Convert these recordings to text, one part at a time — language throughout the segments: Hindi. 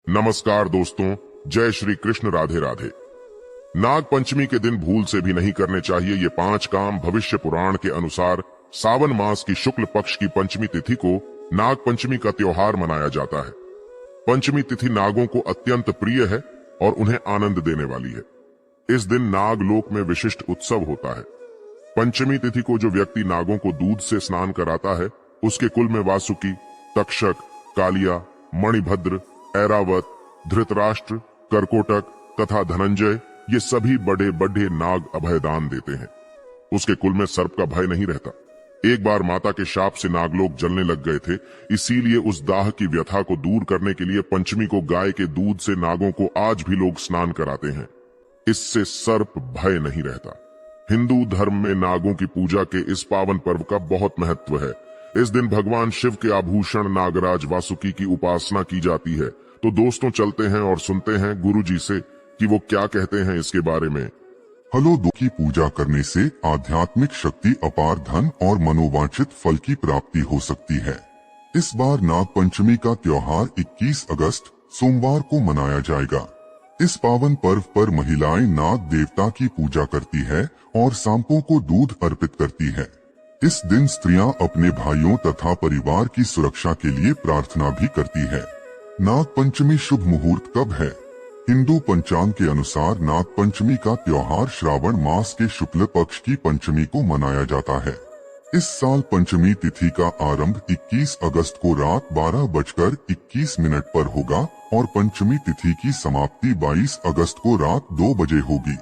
नमस्कार दोस्तों, जय श्री कृष्ण, राधे राधे। नाग पंचमी के दिन भूल से भी नहीं करने चाहिए ये 5 काम। भविष्य पुराण के अनुसार सावन मास की शुक्ल पक्ष की पंचमी तिथि को नाग पंचमी का त्योहार मनाया जाता है। पंचमी तिथि नागों को अत्यंत प्रिय है और उन्हें आनंद देने वाली है। इस दिन नाग लोक में विशिष्ट उत्सव होता है। पंचमी तिथि को जो व्यक्ति नागों को दूध से स्नान कराता है, उसके कुल में वासुकी, तक्षक, कालिया, मणिभद्र, ऐरावत, धृतराष्ट्र, करकोटक तथा धनंजय ये सभी बड़े बड़े नाग अभयदान देते हैं। उसके कुल में सर्प का भय नहीं रहता। एक बार माता के शाप से नागलोक जलने लग गए थे, इसीलिए उस दाह की व्यथा को दूर करने के लिए पंचमी को गाय के दूध से नागों को आज भी लोग स्नान कराते हैं। इससे सर्प भय नहीं रहता। हिंदू धर्म में नागों की पूजा के इस पावन पर्व का बहुत महत्व है। इस दिन भगवान शिव के आभूषण नागराज वासुकी की उपासना की जाती है। तो दोस्तों, चलते हैं और सुनते हैं गुरुजी से कि वो क्या कहते हैं इसके बारे में। हलो की पूजा करने से आध्यात्मिक शक्ति, अपार धन और मनोवांछित फल की प्राप्ति हो सकती है। इस बार नाग पंचमी का त्योहार 21 अगस्त सोमवार को मनाया जाएगा। इस पावन पर्व पर महिलाएं नाग देवता की पूजा करती है और सांपों को दूध अर्पित करती है। इस दिन स्त्रियां अपने भाइयों तथा परिवार की सुरक्षा के लिए प्रार्थना भी करती है। नाग पंचमी शुभ मुहूर्त कब है? हिंदू पंचांग के अनुसार नाग पंचमी का त्योहार श्रावण मास के शुक्ल पक्ष की पंचमी को मनाया जाता है। इस साल पंचमी तिथि का आरंभ 21 अगस्त को रात 12:21 पर होगा और पंचमी तिथि की समाप्ति 22 अगस्त को रात 2 बजे होगी।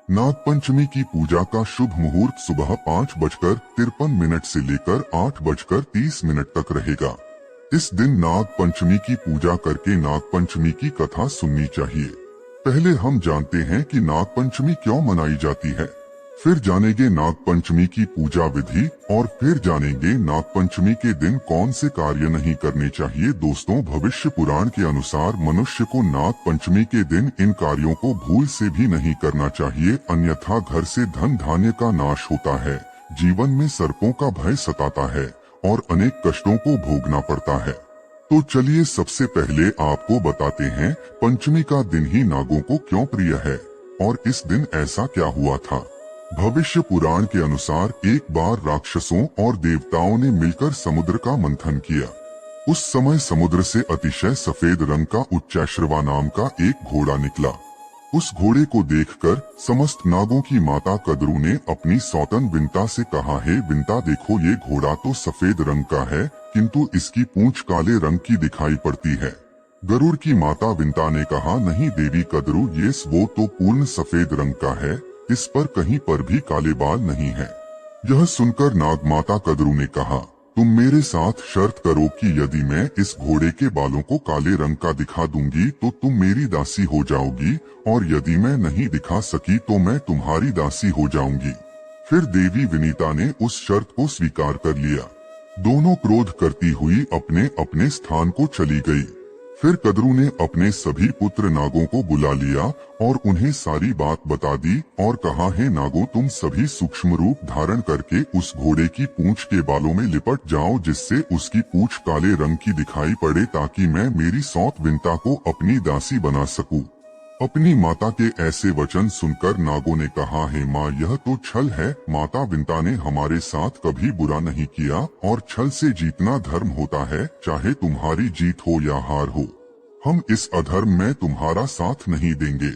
नाग पंचमी की पूजा का शुभ मुहूर्त सुबह 5:53 से लेकर 8:30 तक रहेगा। इस दिन नाग पंचमी की पूजा करके नाग पंचमी की कथा सुननी चाहिए। पहले हम जानते हैं कि नाग पंचमी क्यों मनाई जाती है, फिर जानेंगे नाग पंचमी की पूजा विधि और फिर जानेंगे नाग पंचमी के दिन कौन से कार्य नहीं करने चाहिए। दोस्तों, भविष्य पुराण के अनुसार मनुष्य को नाग पंचमी के दिन इन कार्यों को भूल से भी नहीं करना चाहिए, अन्यथा घर से धन धान्य का नाश होता है, जीवन में सर्पों का भय सताता है और अनेक कष्टों को भोगना पड़ता है। तो चलिए सबसे पहले आपको बताते हैं पंचमी का दिन ही नागों को क्यों प्रिय है और इस दिन ऐसा क्या हुआ था। भविष्य पुराण के अनुसार एक बार राक्षसों और देवताओं ने मिलकर समुद्र का मंथन किया। उस समय समुद्र से अतिशय सफेद रंग का उच्चैश्रवा नाम का एक घोड़ा निकला। उस घोड़े को देखकर समस्त नागों की माता कद्रू ने अपनी सौतन विंता से कहा, हे विंता, देखो ये घोड़ा तो सफेद रंग का है, किंतु इसकी पूंछ काले रंग की दिखाई पड़ती है। गरुड़ की माता विंता ने कहा, नहीं देवी कद्रू, ये वो तो पूर्ण सफेद रंग का है, इस पर कहीं पर भी काले बाल नहीं है। यह सुनकर नाग माता कद्रू ने कहा, तुम मेरे साथ शर्त करो कि यदि मैं इस घोड़े के बालों को काले रंग का दिखा दूंगी तो तुम मेरी दासी हो जाओगी, और यदि मैं नहीं दिखा सकी तो मैं तुम्हारी दासी हो जाऊंगी। फिर देवी विनीता ने उस शर्त को स्वीकार कर लिया। दोनों क्रोध करती हुई अपने अपने स्थान को चली गई। फिर कद्रू ने अपने सभी पुत्र नागों को बुला लिया और उन्हें सारी बात बता दी और कहा, हे नागों, तुम सभी सूक्ष्म रूप धारण करके उस घोड़े की पूंछ के बालों में लिपट जाओ, जिससे उसकी पूंछ काले रंग की दिखाई पड़े, ताकि मैं मेरी सौत विंता को अपनी दासी बना सकूं। अपनी माता के ऐसे वचन सुनकर नागों ने कहा, हे माँ, यह तो छल है। माता विंता ने हमारे साथ कभी बुरा नहीं किया और छल से जीतना धर्म होता है, चाहे तुम्हारी जीत हो या हार हो। हम इस अधर्म में तुम्हारा साथ नहीं देंगे।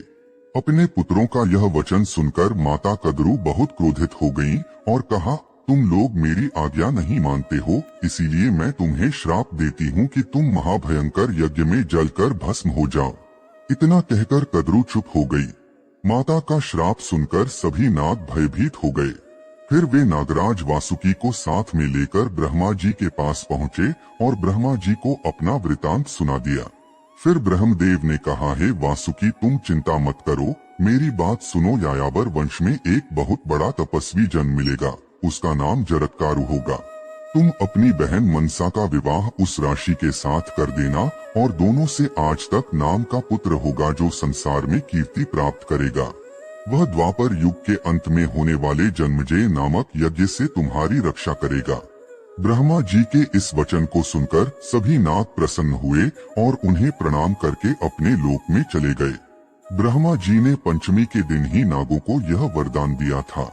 अपने पुत्रों का यह वचन सुनकर माता कद्रू बहुत क्रोधित हो गयी और कहा, तुम लोग मेरी आज्ञा नहीं मानते हो, इसीलिए मैं तुम्हें श्राप देती हूँ कि तुम महाभयंकर यज्ञ में जलकर भस्म हो जाओ। इतना कहकर कद्रू चुप हो गई। माता का श्राप सुनकर सभी नाग भयभीत हो गए। फिर वे नागराज वासुकी को साथ में लेकर ब्रह्मा जी के पास पहुँचे और ब्रह्मा जी को अपना वृतांत सुना दिया। फिर ब्रह्मदेव ने कहा, हे वासुकी, तुम चिंता मत करो, मेरी बात सुनो। यायावर वंश में एक बहुत बड़ा तपस्वी जन मिलेगा, उसका नाम जरत्कारु होगा। तुम अपनी बहन मनसा का विवाह उस राशि के साथ कर देना और दोनों से आज तक नाम का पुत्र होगा जो संसार में कीर्ति प्राप्त करेगा। वह द्वापर युग के अंत में होने वाले जन्मजय नामक यज्ञ से तुम्हारी रक्षा करेगा। ब्रह्मा जी के इस वचन को सुनकर सभी नाग प्रसन्न हुए और उन्हें प्रणाम करके अपने लोक में चले गए। ब्रह्मा जी ने पंचमी के दिन ही नागों को यह वरदान दिया था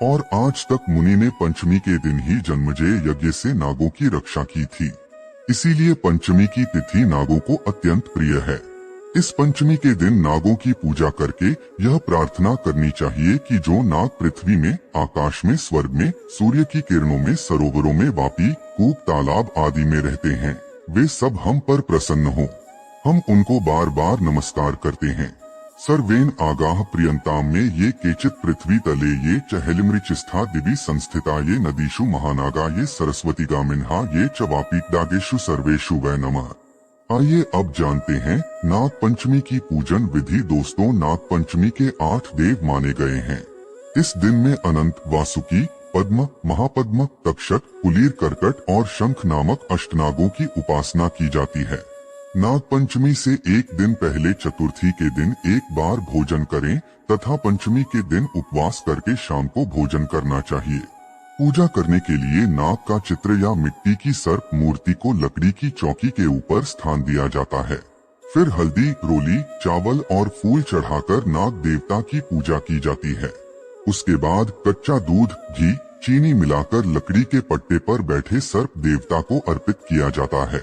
और आज तक मुनि ने पंचमी के दिन ही जन्मजय यज्ञ से नागों की रक्षा की थी। इसीलिए पंचमी की तिथि नागों को अत्यंत प्रिय है। इस पंचमी के दिन नागों की पूजा करके यह प्रार्थना करनी चाहिए कि जो नाग पृथ्वी में, आकाश में, स्वर्ग में, सूर्य की किरणों में, सरोवरों में, वापी, कूप, तालाब आदि में रहते हैं, वे सब हम पर प्रसन्न हो। हम उनको बार बार नमस्कार करते हैं। सर्वेन आगाह प्रियंताम में ये केचित पृथ्वी तले ये चहलिमृचिस्था दिवि संस्थिता ये नदीषु महानागा ये सरस्वती गामिन्हा ये च वापीडागेषु सर्वेषु वै नमः। आइए अब जानते हैं नाग पंचमी की पूजन विधि। दोस्तों, नाग पंचमी के 8 देव माने गए हैं। इस दिन में अनंत, वासुकी, पद्म, महापद्म, तक्षक, कुलीर, कर्कट और शंख नामक अष्टनागों की उपासना की जाती है। नाग पंचमी से एक दिन पहले चतुर्थी के दिन एक बार भोजन करें तथा पंचमी के दिन उपवास करके शाम को भोजन करना चाहिए। पूजा करने के लिए नाग का चित्र या मिट्टी की सर्प मूर्ति को लकड़ी की चौकी के ऊपर स्थान दिया जाता है। फिर हल्दी, रोली, चावल और फूल चढ़ाकर नाग देवता की पूजा की जाती है। उसके बाद कच्चा दूध, घी, चीनी मिलाकर लकड़ी के पट्टे पर बैठे सर्प देवता को अर्पित किया जाता है।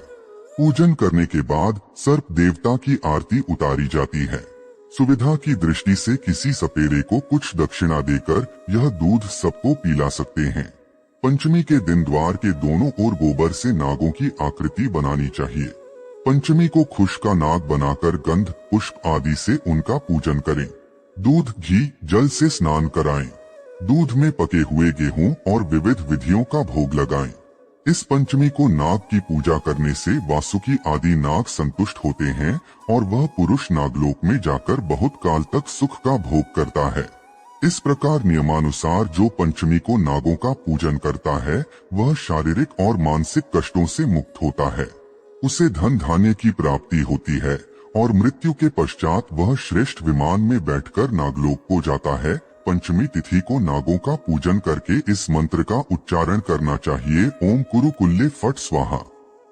पूजन करने के बाद सर्प देवता की आरती उतारी जाती है। सुविधा की दृष्टि से किसी सपेरे को कुछ दक्षिणा देकर यह दूध सबको पिला सकते हैं। पंचमी के दिन द्वार के दोनों ओर गोबर से नागों की आकृति बनानी चाहिए। पंचमी को खुश का नाग बनाकर गंध, पुष्प आदि से उनका पूजन करें। दूध, घी, जल से स्नान कराएं। दूध में पके हुए गेहूं और विविध विधियों का भोग लगाएं। इस पंचमी को नाग की पूजा करने से वासुकी आदि नाग संतुष्ट होते हैं और वह पुरुष नागलोक में जाकर बहुत काल तक सुख का भोग करता है। इस प्रकार नियमानुसार जो पंचमी को नागों का पूजन करता है वह शारीरिक और मानसिक कष्टों से मुक्त होता है। उसे धन धान्य की प्राप्ति होती है और मृत्यु के पश्चात वह श्रेष्ठ विमान में बैठकर नागलोक को जाता है। पंचमी तिथि को नागों का पूजन करके इस मंत्र का उच्चारण करना चाहिए। ओम कुरु कुल्ले फट स्वाहा।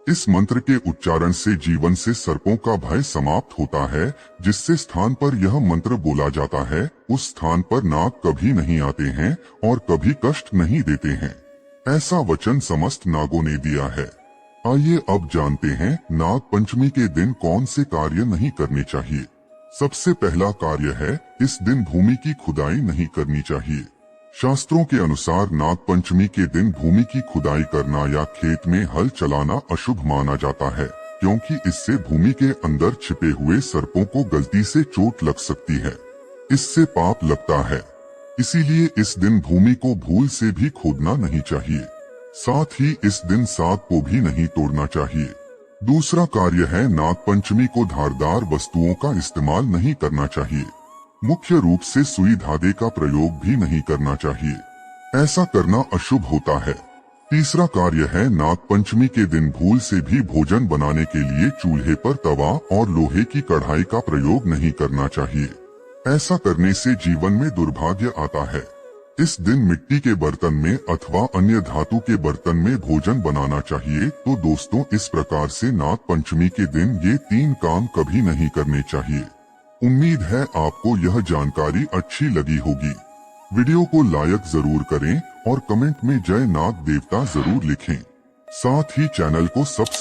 इस मंत्र के उच्चारण से जीवन से सर्पों का भय समाप्त होता है। जिससे स्थान पर यह मंत्र बोला जाता है उस स्थान पर नाग कभी नहीं आते हैं और कभी कष्ट नहीं देते हैं। ऐसा वचन समस्त नागों ने दिया है। आइए अब जानते हैं नाग पंचमी के दिन कौन से कार्य नहीं करने चाहिए। सबसे पहला कार्य है इस दिन भूमि की खुदाई नहीं करनी चाहिए। शास्त्रों के अनुसार नाग पंचमी के दिन भूमि की खुदाई करना या खेत में हल चलाना अशुभ माना जाता है, क्योंकि इससे भूमि के अंदर छिपे हुए सर्पों को गलती से चोट लग सकती है। इससे पाप लगता है। इसीलिए इस दिन भूमि को भूल से भी खोदना नहीं चाहिए। साथ ही इस दिन साग को भी नहीं तोड़ना चाहिए। दूसरा कार्य है नाग पंचमी को धारदार वस्तुओं का इस्तेमाल नहीं करना चाहिए। मुख्य रूप से सुई धागे का प्रयोग भी नहीं करना चाहिए। ऐसा करना अशुभ होता है। तीसरा कार्य है नाग पंचमी के दिन भूल से भी भोजन बनाने के लिए चूल्हे पर तवा और लोहे की कढ़ाई का प्रयोग नहीं करना चाहिए। ऐसा करने से जीवन में दुर्भाग्य आता है। इस दिन मिट्टी के बर्तन में अथवा अन्य धातु के बर्तन में भोजन बनाना चाहिए। तो दोस्तों, इस प्रकार से नाग पंचमी के दिन ये 3 काम कभी नहीं करने चाहिए। उम्मीद है आपको यह जानकारी अच्छी लगी होगी। वीडियो को लाइक जरूर करें और कमेंट में जय नाग देवता जरूर लिखें। साथ ही चैनल को सब्सक्राइब